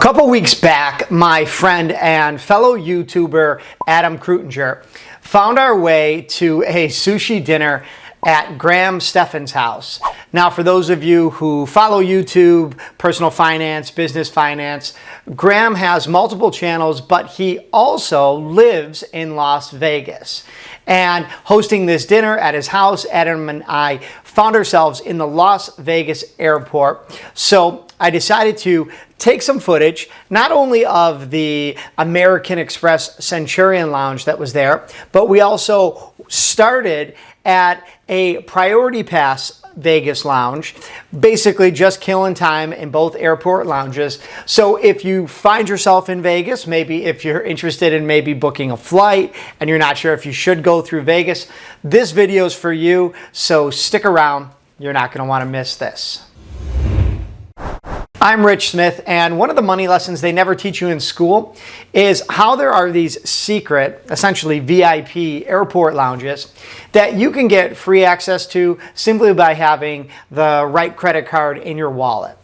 couple weeks back, my friend and fellow YouTuber Adam Krutinger found our way to a sushi dinner at Graham Stephan's house. Now, for those of you who follow YouTube, personal finance, business finance, Graham has multiple channels, but he also lives in Las Vegas. And hosting this dinner at his house, Adam and I found ourselves in the Las Vegas airport. So I decided to take some footage, not only of the American Express Centurion Lounge that was there, but we also started at a Priority Pass Vegas lounge, basically just killing time in both airport lounges. So if you find yourself in Vegas, maybe if you're interested in maybe booking a flight and you're not sure if you should go through Vegas, this video is for you. So stick around. You're not going to want to miss this. I'm Rich Smith, and one of the money lessons they never teach you in school is how there are these secret, essentially VIP airport lounges that you can get free access to simply by having the right credit card in your wallet.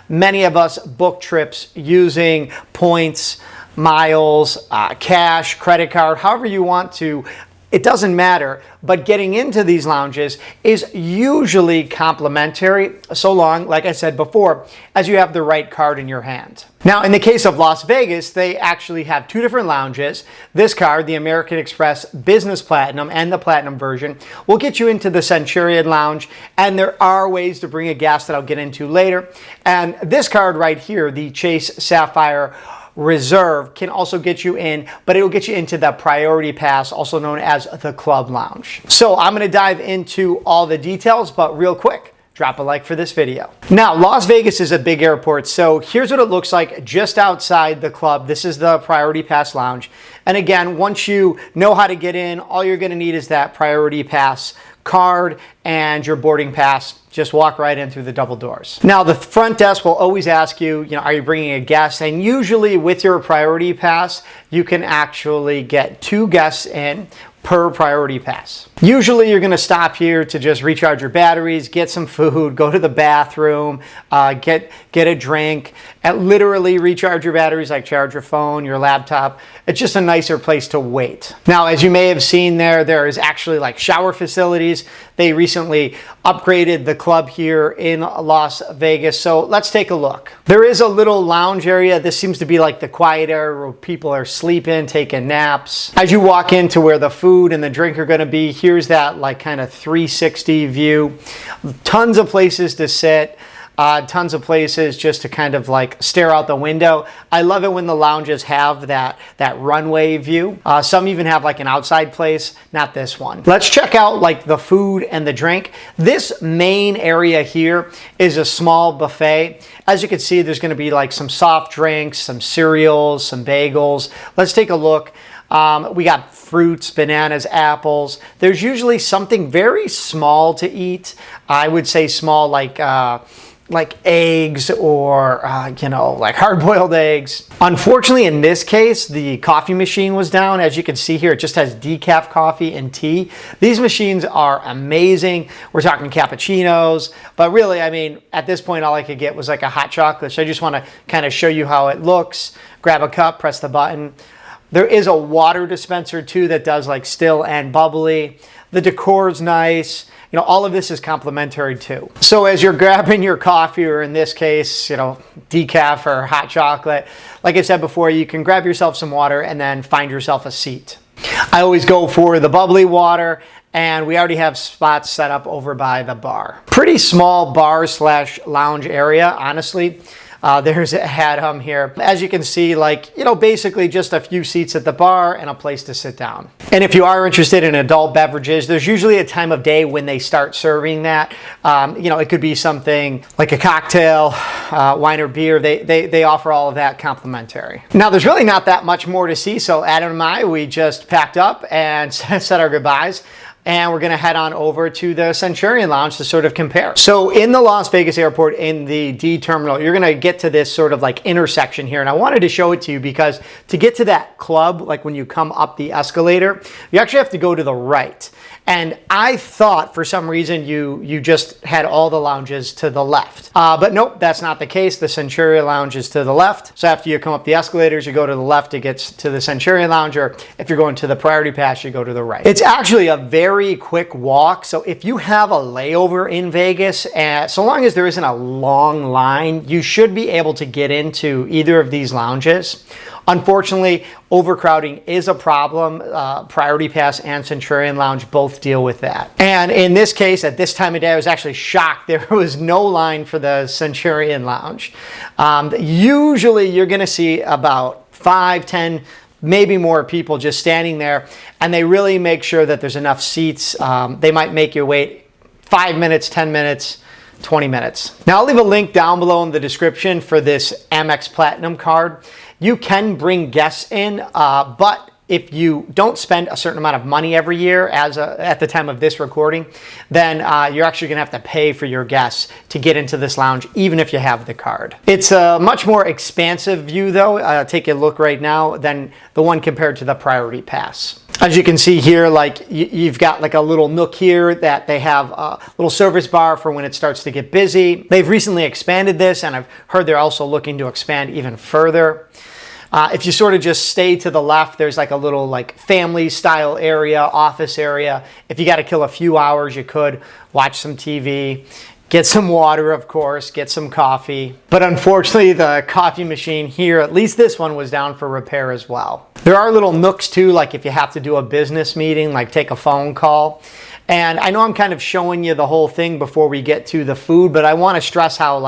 Many of us book trips using points, miles, cash, credit card, however you want to. It doesn't matter, but getting into these lounges is usually complimentary, so long, like I said before, as you have the right card in your hand. Now, in the case of Las Vegas, they actually have two different lounges. This card, the American Express Business Platinum and the Platinum version, will get you into the Centurion Lounge, and there are ways to bring a guest that I'll get into later. And this card right here, the Chase Sapphire Reserve, can also get you in, but it will get you into the Priority Pass, also known as the Club Lounge. So I'm going to dive into all the details, but real quick, drop a like for this video. Now, Las Vegas is a big airport, so here's what it looks like just outside the club. This is the Priority Pass Lounge. And again, once you know how to get in, all you're going to need is that Priority Pass card and your boarding pass. Just walk right in through the double doors. Now, the front desk will always ask you, are you bringing a guest? And usually with your Priority Pass, you can actually get 2 guests in per Priority Pass. Usually you're going to stop here to just recharge your batteries, get some food, go to the bathroom, get a drink, and literally recharge your batteries, like charge your phone, your laptop. It's just a nicer place to wait. Now, as you may have seen there is actually like shower facilities. They recently upgraded the club here in Las Vegas. So let's take a look. There is a little lounge area. This seems to be like the quiet area where people are sleeping, taking naps. As you walk into where the food and the drink are going to be, here's that like kind of 360 view. Tons of places to sit. Tons of places just to kind of like stare out the window. I love it when the lounges have that runway view. Some even have like an outside place, not this one. Let's check out like the food and the drink. This main area here is a small buffet. As you can see, there's going to be like some soft drinks, some cereals, some bagels. Let's take a look. We got fruits, bananas, apples. There's usually something very small to eat. I would say small, like eggs or, like hard-boiled eggs. Unfortunately, in this case, the coffee machine was down. As you can see here, it just has decaf coffee and tea. These machines are amazing. We're talking cappuccinos, but really, at this point, all I could get was like a hot chocolate. So I just want to kind of show you how it looks. Grab a cup, press the button. There is a water dispenser too that does like still and bubbly. The decor is nice. All of this is complimentary too. So as you're grabbing your coffee, or in this case, decaf or hot chocolate, like I said before, you can grab yourself some water and then find yourself a seat. I always go for the bubbly water, and we already have spots set up over by the bar. Pretty small bar / lounge area, honestly. There's Adam here. As you can see, basically just a few seats at the bar and a place to sit down. And if you are interested in adult beverages, there's usually a time of day when they start serving that. It could be something like a cocktail, wine or beer. They offer all of that complimentary. Now, there's really not that much more to see, so Adam and I, we just packed up and said our goodbyes. And we're going to head on over to the Centurion Lounge to sort of compare. So in the Las Vegas airport, in the D terminal, you're going to get to this sort of like intersection here. And I wanted to show it to you because to get to that club, like when you come up the escalator, you actually have to go to the right. And I thought for some reason you just had all the lounges to the left. But nope, that's not the case. The Centurion Lounge is to the left. So after you come up the escalators, you go to the left to get to the Centurion Lounge, or if you're going to the Priority Pass, you go to the right. It's actually a very quick walk. So if you have a layover in Vegas, so long as there isn't a long line, you should be able to get into either of these lounges. Unfortunately, overcrowding is a problem. Priority Pass and Centurion Lounge both deal with that. And in this case, at this time of day, I was actually shocked. There was no line for the Centurion Lounge. Usually you're going to see about 5, 10, maybe more people just standing there, and they really make sure that there's enough seats. They might make you wait 5 minutes, 10 minutes, 20 minutes. Now I'll leave a link down below in the description for this Amex Platinum card. You can bring guests in, but if you don't spend a certain amount of money every year at the time of this recording, then you're actually gonna have to pay for your guests to get into this lounge, even if you have the card. It's a much more expansive view though, take a look right now, than the one compared to the Priority Pass. As you can see here, like you've got like a little nook here that they have a little service bar for when it starts to get busy. They've recently expanded this, and I've heard they're also looking to expand even further. If you sort of just stay to the left, there's like a little like family style area, office area. If you got to kill a few hours, you could watch some TV, get some water, of course, get some coffee. But unfortunately, the coffee machine here, at least this one, was down for repair as well. There are little nooks too, like if you have to do a business meeting, like take a phone call. And I know I'm kind of showing you the whole thing before we get to the food, but I want to stress how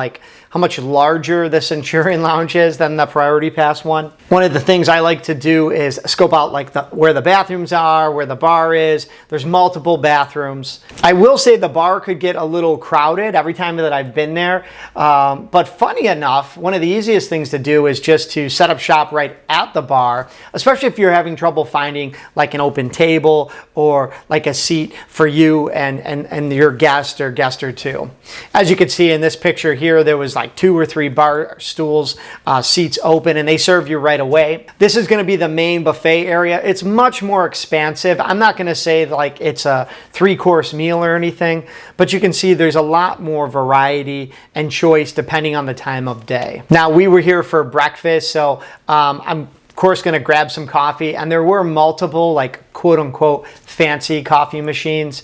much larger the Centurion Lounge is than the Priority Pass one. One of the things I like to do is scope out where the bathrooms are, where the bar is. There's multiple bathrooms. I will say the bar could get a little crowded every time that I've been there. But funny enough, one of the easiest things to do is just to set up shop right at the bar, especially if you're having trouble finding like an open table or like a seat for you and your guest or two. As you can see in this picture here, there was like 2 or 3 bar stools, seats open, and they serve you right away. This is going to be the main buffet area. It's much more expansive. I'm not going to say like it's a 3-course meal or anything, but you can see there's a lot more variety and choice depending on the time of day. Now, we were here for breakfast, so I'm of course going to grab some coffee, and there were multiple like quote unquote fancy coffee machines.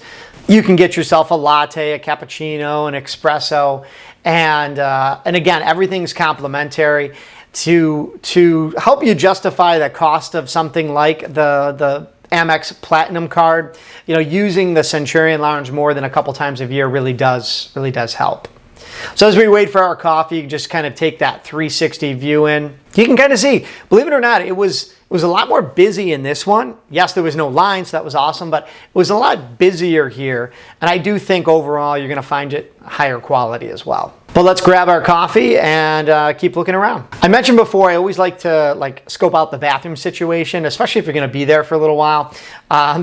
You can get yourself a latte, a cappuccino, an espresso, and again, everything's complimentary to help you justify the cost of something like the Amex Platinum card. You know, using the Centurion Lounge more than a couple times a year really does help. So as we wait for our coffee, you just kind of take that 360 view in. You can kind of see, believe it or not, it was a lot more busy in this one. Yes, there was no line, so that was awesome, but it was a lot busier here. And I do think overall you're going to find it higher quality as well. But let's grab our coffee and keep looking around. I mentioned before, I always like to scope out the bathroom situation, especially if you're going to be there for a little while.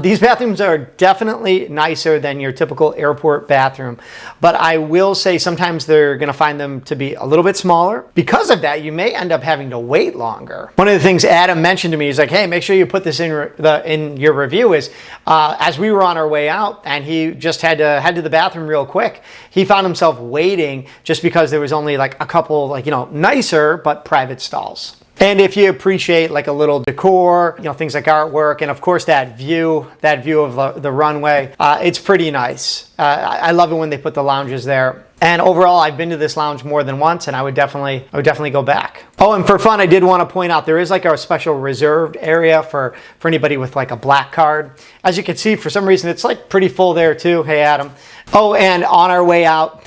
These bathrooms are definitely nicer than your typical airport bathroom, but I will say sometimes they're going to find them to be a little bit smaller. Because of that, you may end up having to wait longer. One of the things Adam mentioned to me is like, hey, make sure you put this in your review, is as we were on our way out and he just had to head to the bathroom real quick, he found himself waiting just because there was only like a couple nicer but private stalls. And if you appreciate like a little decor, things like artwork, and of course that view of the runway, it's pretty nice. I love it when they put the lounges there. And overall, I've been to this lounge more than once, and I would definitely go back. Oh, and for fun, I did want to point out there is like a special reserved area for anybody with like a black card. As you can see, for some reason, it's like pretty full there too. Hey, Adam. Oh, and on our way out,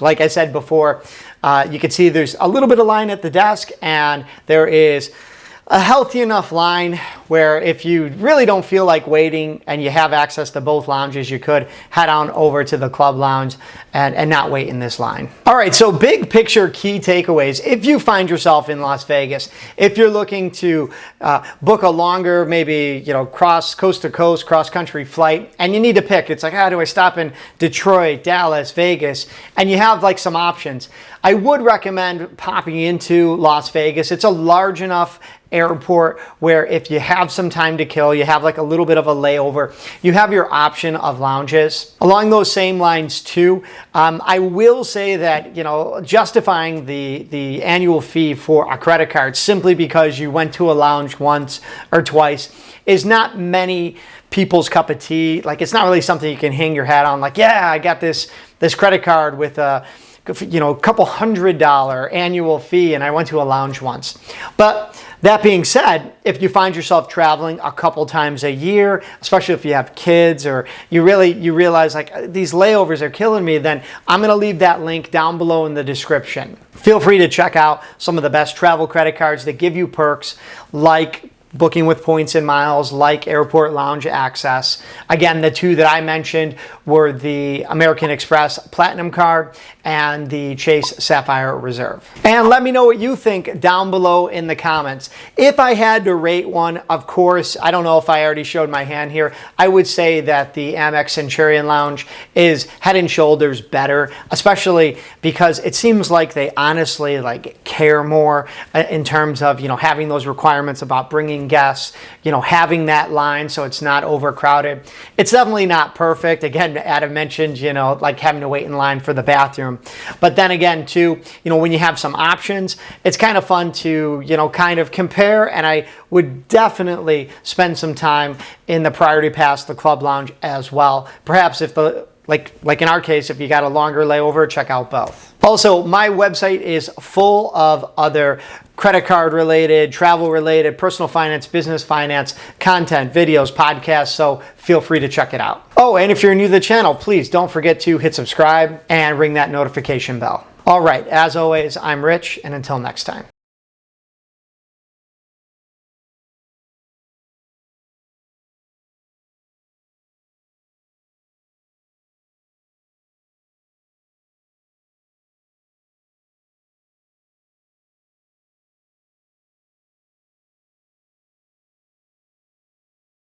like I said before, you can see there's a little bit of line at the desk, and there is a healthy enough line where if you really don't feel like waiting and you have access to both lounges, you could head on over to the club lounge and not wait in this line. All right, so big picture key takeaways. If you find yourself in Las Vegas, if you're looking to book a longer, maybe coast to coast, cross country flight, and you need to pick, it's like, do I stop in Detroit, Dallas, Vegas, and you have like some options. I would recommend popping into Las Vegas. It's a large enough airport where if you have some time to kill, you have like a little bit of a layover, you have your option of lounges. Along those same lines too, I will say that, justifying the annual fee for a credit card simply because you went to a lounge once or twice is not many people's cup of tea. Like, it's not really something you can hang your hat on. Like, yeah, I got this credit card with a couple $100 annual fee and I went to a lounge once. But that being said, if you find yourself traveling a couple times a year, especially if you have kids or you realize like these layovers are killing me, then I'm going to leave that link down below in the description. Feel free to check out some of the best travel credit cards that give you perks like booking with points and miles, like airport lounge access. Again, the two that I mentioned were the American Express Platinum card and the Chase Sapphire Reserve. And let me know what you think down below in the comments. If I had to rate one, of course, I don't know if I already showed my hand here, I would say that the Amex Centurion Lounge is head and shoulders better, especially because it seems like they honestly care more in terms of, having those requirements about bringing guests, having that line so it's not overcrowded. It's definitely not perfect. Again, Adam mentioned, like having to wait in line for the bathroom. But then again, too, when you have some options, it's kind of fun to, kind of compare. And I would definitely spend some time in the Priority Pass, the Club Lounge as well. Perhaps if like in our case, if you got a longer layover, check out both. Also, my website is full of other credit card related, travel related, personal finance, business finance, content, videos, podcasts, so feel free to check it out. Oh, and if you're new to the channel, please don't forget to hit subscribe and ring that notification bell. All right, as always, I'm Rich, and until next time.